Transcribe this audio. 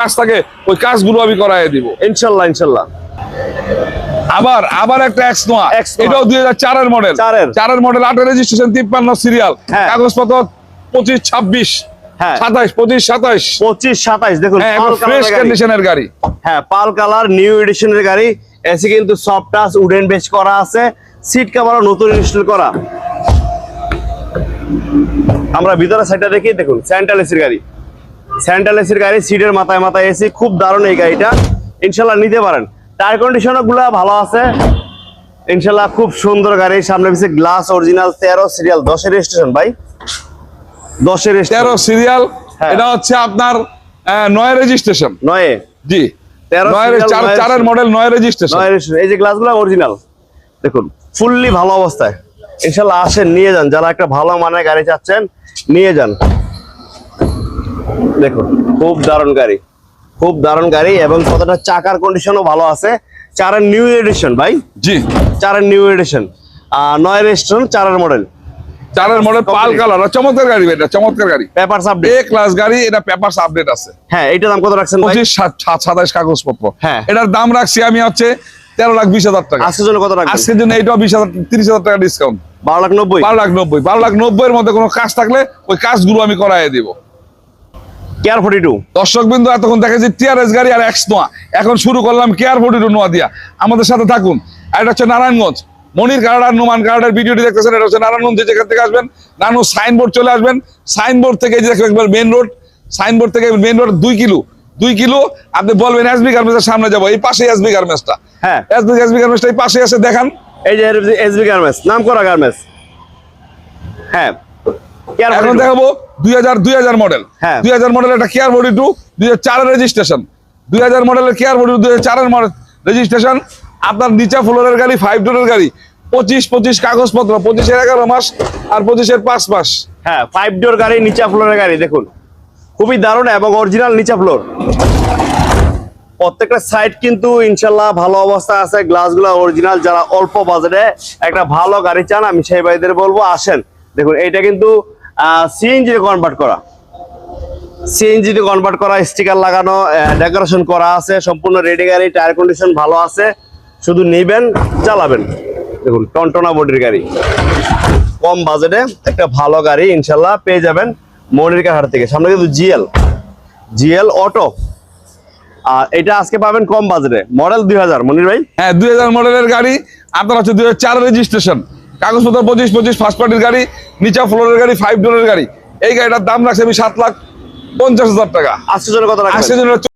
কাজ থাকে ওই কাজগুলো আমি করাই দিব ইনশাল্লাহ ইনশাল্লাহ। আবার একটা এক্সনোয়া, এটাও 2004 এর মডেল, 4 এর মডেল, 8 এর রেজিস্ট্রেশন, 53 সিরিয়াল, কাগজপত্র 25 26 27 25 27 25 27 দেখুন ফ্রেশ কন্ডিশনের গাড়ি। হ্যাঁ, পাল কালার নিউ এডিশনের গাড়ি। এসি কিন্তু সফট টাচ উডেন বেস করা আছে, সিট কভারও নতুন ইনস্টল করা। আমরা ভিতরে সাইডটা দেখি, দেখুন সেন্ট্রাল এসির গাড়ি, সেন্ট্রাল এসির গাড়ি, সিটের মাথায় মাথায় এসি, খুব দারুণ এই গাড়িটা, ইনশাল্লাহ নিতে পারেন। টায়ার কন্ডিশন গুলা ভালো আছে ইনশাল্লাহ, খুব সুন্দর গাড়ি। সামনে পিছে গ্লাস অরিজিনাল, 13 সিরিয়াল, 10 এর রেজিস্ট্রেশন ভাই, 10 এর 13 সিরিয়াল। এটা হচ্ছে আপনার 9 এর রেজিস্ট্রেশন, 9 জি 13 4 এর মডেল, 9 এর রেজিস্ট্রেশন। এই যে গ্লাসগুলো অরিজিনাল, দেখুন ফুললি ভালো অবস্থায়। ইনশাল্লাহ আসেন, নিয়ে যান, যারা একটা ভালো মানের গাড়ি চাচ্ছেন নিয়ে যান। দেখুন খুব দারুণ গাড়ি, খুব দারুণ গাড়ি, এবং কতটা চাকার কন্ডিশনও ভালো আছে। 4 এর নিউ এডিশন ভাই, জি 4 এর নিউ এডিশন, 9 এর রেজিস্ট্রেশন, 4 এর মডেল, 4 এর মডেল, পাল কালার, চমৎকার গাড়ি, এটা চমৎকার গাড়ি, পেপারস আপডেট, এ ক্লাস গাড়ি, এটা পেপারস আপডেট আছে। হ্যাঁ, এটার দাম কত রাখছেন ভাই? 25 27 কাগজপত্র। হ্যাঁ, এটার দাম রাখছি আমি হচ্ছে 13,20,000 টাকা। আজকের জন্য কত রাখবেন? আজকের জন্য এইটাও 30,000 টাকা ডিসকাউন্ট, 12,90,000 এর মধ্যে কোনো কাজ থাকলে ওই কাজগুলো আমি করাই দিব। কেয়ার 42 দর্শক বিন্দু, এতক্ষণ দেখেছি টিআরএস গাড়ি আর এক্স নোয়া, এখন শুরু করলাম কেয়ার 42 নোয়া দিয়া। আমাদের সাথে থাকুন। আর এটা হচ্ছে নারায়ণগঞ্জ মনির গার্ড আর নোমান গার্ডের ভিডিওটি দেখতেছেন, এটা হচ্ছে নারায়ণগঞ্জ। যেখান থেকে আসবেন নানু সাইনবোর্ড চলে আসবেন, সাইনবোর্ড থেকে মেন রোড, সাইনবোর্ড থেকে মেন রোড 2 কিলো আপনি বলবেন এসবি গার্মেন্টসের সামনে যাবো, এই পাশে এসবি গার্মেন্টসটা। হ্যাঁ, এসবি গার্মেন্টসটা এই পাশে আছে, দেখান এই যে এসবি গার্মেন্টস, নাম করা গার্মেন্টস। হ্যাঁ, এখন দেখাবো 2000 মডেল, 2000 মডেল একটা কেয়ার 42, 2004 এর রেজিস্ট্রেশন, 2000 মডেলের কেয়ার 42, 2004 এর মডেল রেজিস্ট্রেশন। আপনার নিচা ফ্লোরের গাড়ি, 5 ডোরের গাড়ি, 25 কাগজপত্র, 25 এর 11 মাস আর 25 এর 5 মাস। হ্যাঁ, 5 ডোর গাড়ি, নিচা ফ্লোরের গাড়ি, দেখুন খুবই দারুণ এবং অরিজিনাল নিচা ফ্লোর। প্রত্যেকটা সাইড কিন্তু ইনশাল্লাহ ভালো অবস্থা আছে, গ্লাসগুলো অরিজিনাল। যারা অল্প বাজেটে একটা ভালো গাড়ি চান, আমি সেই ভাইদের বলবো আসেন। দেখুন এইটা কিন্তু সিএনজি তে কনভার্ট করা, সিএনজি তে কনভার্ট করা, স্টিকার লাগানো, ডেকোরেশন করা আছে, সম্পূর্ণ রেডি গাড়ি। টায়ার কন্ডিশন ভালো আছে, শুধু নিবেন চালাবেন। দেখুন টনটনা বডির গাড়ি, কম বাজেটে একটা ভালো গাড়ি ইনশাল্লাহ পেয়ে যাবেন মনির কার হাট থেকে। সামনে কিন্তু জিএল অটো, আর এটা আজকে পাবেন কম বাজেটে, মডেল 2000 মনির ভাই। হ্যাঁ, 2000 মডেলের গাড়ি, আপনার হচ্ছে 2004 রেজিস্ট্রেশন, কাগজপত্র 25 ফার্স্ট পার্টির গাড়ি, নিচা ফ্লোরের গাড়ি, 5 ডোরের গাড়ি। এই গাড়িটার দাম রাখছে আমি 7,50,000 টাকা। আজকের জন্য কত রাখবেন? আজকের জন্য